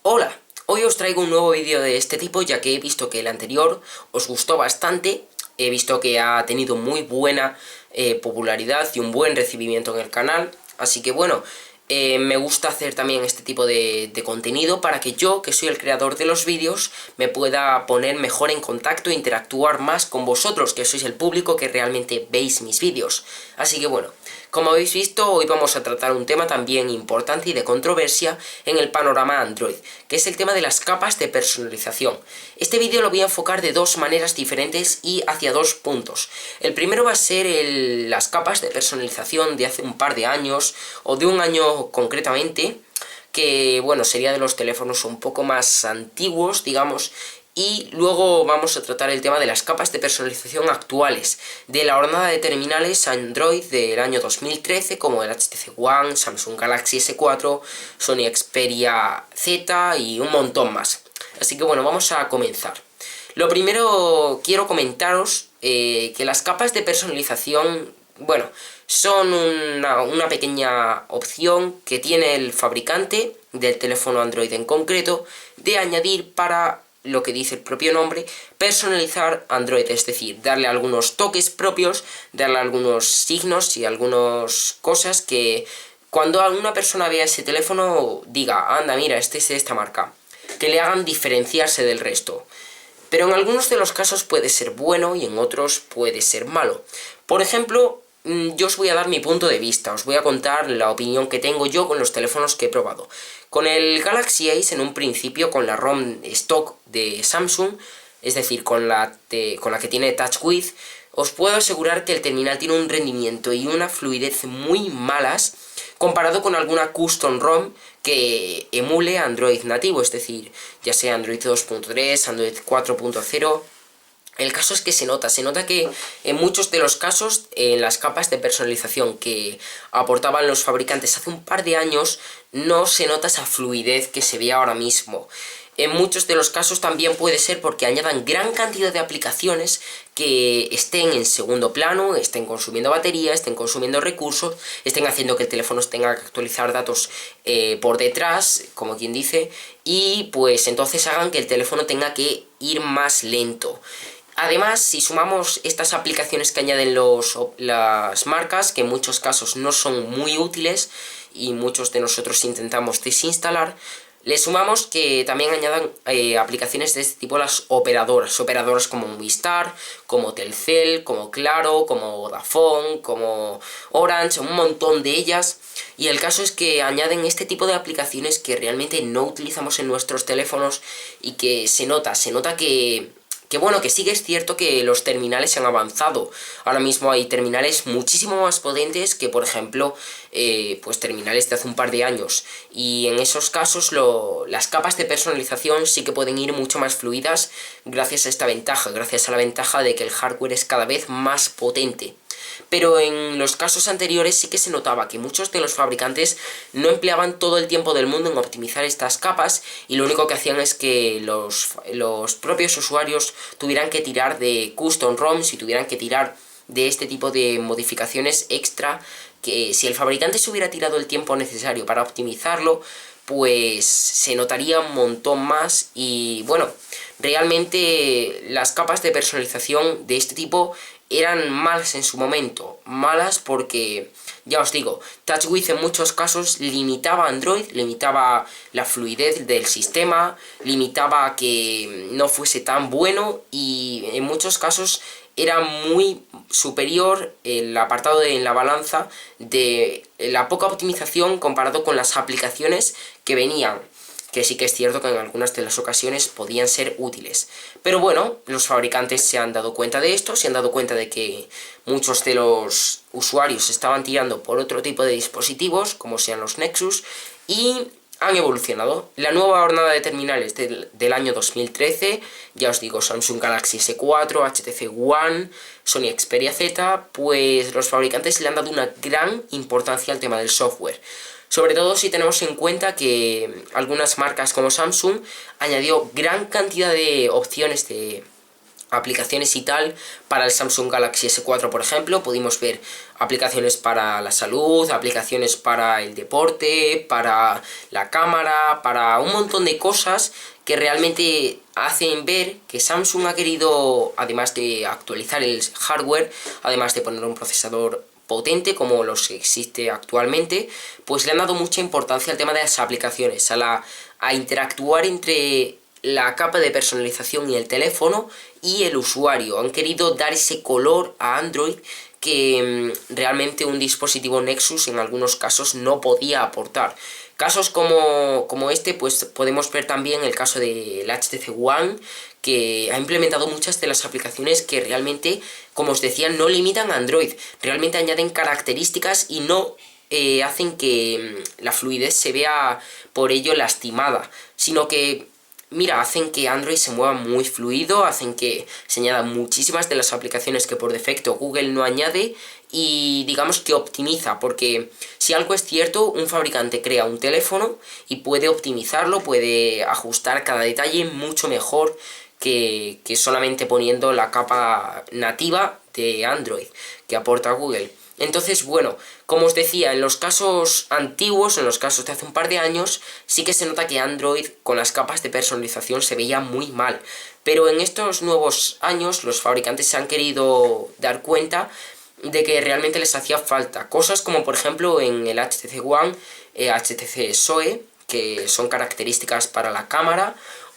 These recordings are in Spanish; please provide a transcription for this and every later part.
Hola, hoy os traigo un nuevo vídeo de este tipo, ya que he visto que el anterior os gustó bastante. He visto que ha tenido muy buena popularidad y un buen recibimiento en el canal. Así que bueno, me gusta hacer también este tipo de contenido para que yo, que soy el creador de los vídeos, me pueda poner mejor en contacto e interactuar más con vosotros, que sois el público que realmente veis mis vídeos. Así que bueno, como habéis visto, hoy vamos a tratar un tema también importante y de controversia en el panorama Android, que es el tema de las capas de personalización. Este vídeo lo voy a enfocar de dos maneras diferentes y hacia dos puntos. El primero va a ser las capas de personalización de hace un par de años, o de un año concretamente, que bueno, sería de los teléfonos un poco más antiguos, digamos, y luego vamos a tratar el tema de las capas de personalización actuales, de la hornada de terminales Android del año 2013, como el HTC One, Samsung Galaxy S4, Sony Xperia Z y un montón más. Así que bueno, vamos a comenzar. Lo primero quiero comentaros que las capas de personalización, bueno, son una pequeña opción que tiene el fabricante del teléfono Android en concreto de añadir para lo que dice el propio nombre, personalizar Android, es decir, darle algunos toques propios, darle algunos signos y algunas cosas que cuando alguna persona vea ese teléfono diga, anda, mira, este es de esta marca, que le hagan diferenciarse del resto. Pero en algunos de los casos puede ser bueno y en otros puede ser malo. Por ejemplo, yo os voy a dar mi punto de vista, os voy a contar la opinión que tengo yo con los teléfonos que he probado. Con el Galaxy Ace, en un principio, con la ROM stock de Samsung, es decir, con la que tiene Touch With, os puedo asegurar que el terminal tiene un rendimiento y una fluidez muy malas comparado con alguna custom ROM que emule Android nativo, es decir, ya sea Android 2.3, Android 4.0... El caso es que se nota que en muchos de los casos, en las capas de personalización que aportaban los fabricantes hace un par de años, no se nota esa fluidez que se ve ahora mismo. En muchos de los casos también puede ser porque añadan gran cantidad de aplicaciones que estén en segundo plano, estén consumiendo batería, estén consumiendo recursos, estén haciendo que el teléfono tenga que actualizar datos por detrás, como quien dice, y pues entonces hagan que el teléfono tenga que ir más lento. Además, si sumamos estas aplicaciones que añaden las marcas, que en muchos casos no son muy útiles y muchos de nosotros intentamos desinstalar, le sumamos que también añadan aplicaciones de este tipo las operadoras como Movistar, como Telcel, como Claro, como Vodafone, como Orange, un montón de ellas. Y el caso es que añaden este tipo de aplicaciones que realmente no utilizamos en nuestros teléfonos y que se nota que bueno, que sí que es cierto que los terminales han avanzado. Ahora mismo hay terminales muchísimo más potentes que, por ejemplo, pues terminales de hace un par de años. Y en esos casos las capas de personalización sí que pueden ir mucho más fluidas gracias a esta ventaja, gracias a la ventaja de que el hardware es cada vez más potente. Pero en los casos anteriores sí que se notaba que muchos de los fabricantes no empleaban todo el tiempo del mundo en optimizar estas capas y lo único que hacían es que los propios usuarios tuvieran que tirar de custom ROMs y tuvieran que tirar de este tipo de modificaciones extra que si el fabricante se hubiera tirado el tiempo necesario para optimizarlo, pues se notaría un montón más y bueno, realmente las capas de personalización de este tipo eran malas en su momento, malas porque, ya os digo, TouchWiz en muchos casos limitaba Android, limitaba la fluidez del sistema, limitaba que no fuese tan bueno y en muchos casos era muy superior el apartado en la balanza de la poca optimización comparado con las aplicaciones que venían, que sí que es cierto que en algunas de las ocasiones podían ser útiles. Pero bueno, los fabricantes se han dado cuenta de esto, se han dado cuenta de que muchos de los usuarios estaban tirando por otro tipo de dispositivos, como sean los Nexus, y han evolucionado. La nueva hornada de terminales del año 2013, ya os digo, Samsung Galaxy S4, HTC One, Sony Xperia Z, pues los fabricantes le han dado una gran importancia al tema del software. Sobre todo si tenemos en cuenta que algunas marcas como Samsung añadió gran cantidad de opciones de aplicaciones y tal para el Samsung Galaxy S4, por ejemplo. Pudimos ver aplicaciones para la salud, aplicaciones para el deporte, para la cámara, para un montón de cosas que realmente hacen ver que Samsung ha querido, además de actualizar el hardware, además de poner un procesador potente como los que existe actualmente, pues le han dado mucha importancia al tema de las aplicaciones, a interactuar entre la capa de personalización y el teléfono y el usuario. Han querido dar ese color a Android que realmente un dispositivo Nexus en algunos casos no podía aportar. Casos como este, pues podemos ver también el caso del HTC One, que ha implementado muchas de las aplicaciones que realmente, como os decía, no limitan a Android. Realmente añaden características y no hacen que la fluidez se vea por ello lastimada, sino que mira, hacen que Android se mueva muy fluido, hacen que se añadan muchísimas de las aplicaciones que por defecto Google no añade y digamos que optimiza, porque si algo es cierto, un fabricante crea un teléfono y puede optimizarlo, puede ajustar cada detalle mucho mejor que solamente poniendo la capa nativa de Android que aporta Google. Entonces, bueno, como os decía, en los casos antiguos, en los casos de hace un par de años, sí que se nota que Android con las capas de personalización se veía muy mal. Pero en estos nuevos años los fabricantes se han querido dar cuenta de que realmente les hacía falta. Cosas como por ejemplo en el HTC One, HTC SOE, que son características para la cámara,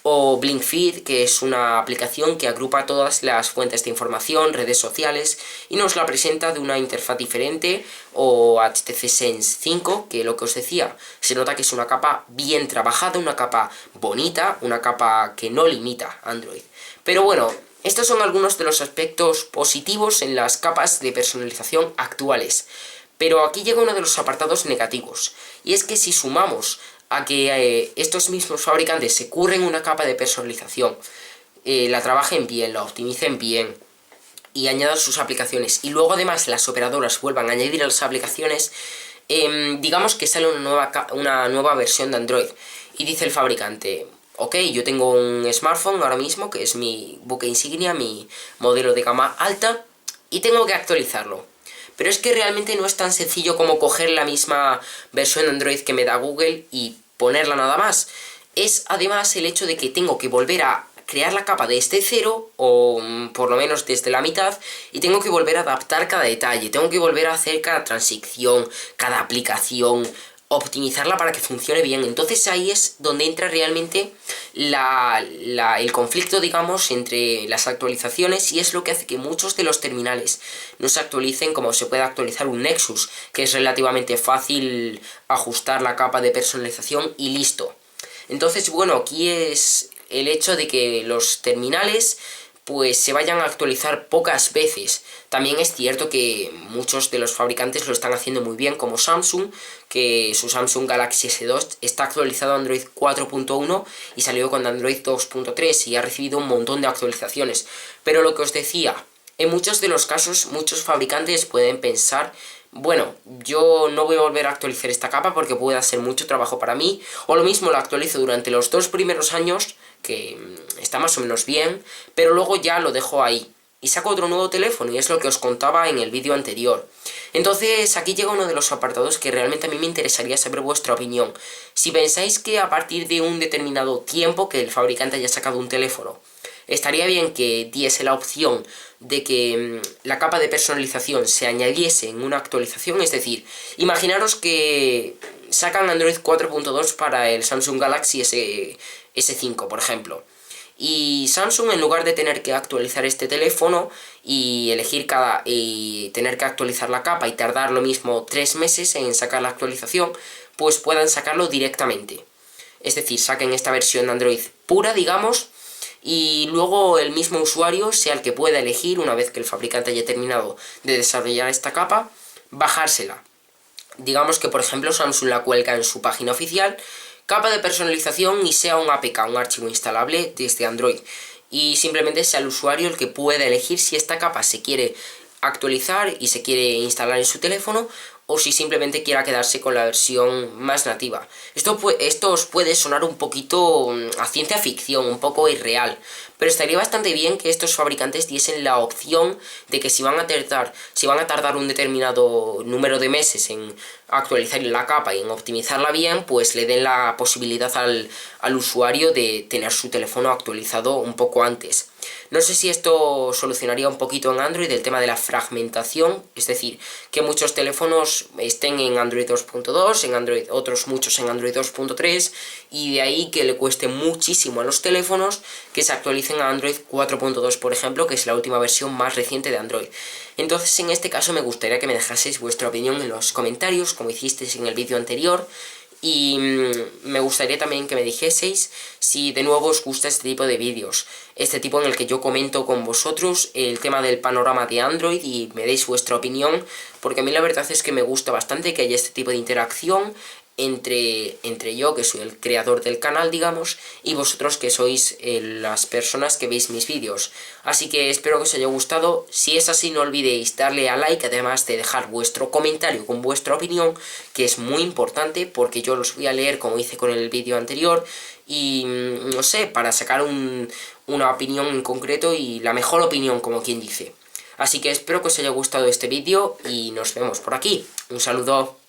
o BlinkFeed, que es una aplicación que agrupa todas las fuentes de información, redes sociales, y nos la presenta de una interfaz diferente, o HTC Sense 5, que lo que os decía, se nota que es una capa bien trabajada, una capa bonita, una capa que no limita Android. Pero bueno, estos son algunos de los aspectos positivos en las capas de personalización actuales. Pero aquí llega uno de los apartados negativos, y es que si sumamos a que estos mismos fabricantes se curren una capa de personalización, la trabajen bien, la optimicen bien y añadan sus aplicaciones, y luego además las operadoras vuelvan a añadir a las aplicaciones, digamos que sale una nueva versión de Android y dice el fabricante: ok, yo tengo un smartphone ahora mismo que es mi buque insignia, mi modelo de gama alta, y tengo que actualizarlo. Pero es que realmente no es tan sencillo como coger la misma versión de Android que me da Google y ponerla nada más. Es además el hecho de que tengo que volver a crear la capa desde cero, o por lo menos desde la mitad, y tengo que volver a adaptar cada detalle, tengo que volver a hacer cada transición, cada aplicación, optimizarla para que funcione bien. Entonces ahí es donde entra realmente el conflicto, digamos, entre las actualizaciones, y es lo que hace que muchos de los terminales no se actualicen como se puede actualizar un Nexus, que es relativamente fácil ajustar la capa de personalización y listo. Entonces, bueno, aquí es el hecho de que los terminales pues se vayan a actualizar pocas veces. También es cierto que muchos de los fabricantes lo están haciendo muy bien, como Samsung, que su Samsung Galaxy S2 está actualizado a Android 4.1 y salió con Android 2.3 y ha recibido un montón de actualizaciones. Pero lo que os decía, en muchos de los casos, muchos fabricantes pueden pensar: bueno, yo no voy a volver a actualizar esta capa porque puede hacer mucho trabajo para mí, o lo mismo la actualizo durante los 2 primeros años, que está más o menos bien, pero luego ya lo dejo ahí y saco otro nuevo teléfono, y es lo que os contaba en el vídeo anterior. Entonces aquí llega uno de los apartados que realmente a mí me interesaría saber vuestra opinión. Si pensáis que a partir de un determinado tiempo que el fabricante haya sacado un teléfono, estaría bien que diese la opción de que la capa de personalización se añadiese en una actualización. Es decir, imaginaros que sacan Android 4.2 para el Samsung Galaxy S5, por ejemplo. Y Samsung, en lugar de tener que actualizar este teléfono y tener que actualizar la capa y tardar lo mismo 3 meses en sacar la actualización, pues puedan sacarlo directamente. Es decir, saquen esta versión de Android pura, digamos, y luego el mismo usuario sea el que pueda elegir, una vez que el fabricante haya terminado de desarrollar esta capa, bajársela. Digamos que por ejemplo Samsung la cuelga en su página oficial, capa de personalización, y sea un APK, un archivo instalable desde Android, y simplemente sea el usuario el que pueda elegir si esta capa se quiere actualizar y se quiere instalar en su teléfono, o si simplemente quiera quedarse con la versión más nativa. Esto os puede sonar un poquito a ciencia ficción, un poco irreal, pero estaría bastante bien que estos fabricantes diesen la opción de que si van a tardar un determinado número de meses en actualizar la capa y en optimizarla bien, pues le den la posibilidad al usuario de tener su teléfono actualizado un poco antes. No sé si esto solucionaría un poquito en Android el tema de la fragmentación, es decir, que muchos teléfonos estén en Android 2.2, otros muchos en Android 2.3, y de ahí que le cueste muchísimo a los teléfonos que se actualicen a Android 4.2, por ejemplo, que es la última versión más reciente de Android. Entonces, en este caso me gustaría que me dejaseis vuestra opinión en los comentarios, como hicisteis en el vídeo anterior, y me gustaría también que me dijeseis si de nuevo os gusta este tipo de vídeos, este tipo en el que yo comento con vosotros el tema del panorama de Android y me deis vuestra opinión, porque a mí la verdad es que me gusta bastante que haya este tipo de interacción entre yo, que soy el creador del canal, digamos, y vosotros, que sois las personas que veis mis vídeos. Así que espero que os haya gustado. Si es así, no olvidéis darle a like, además de dejar vuestro comentario con vuestra opinión, que es muy importante, porque yo los voy a leer como hice con el vídeo anterior, y no sé, para sacar una opinión en concreto y la mejor opinión, como quien dice. Así que espero que os haya gustado este vídeo y nos vemos por aquí. Un saludo.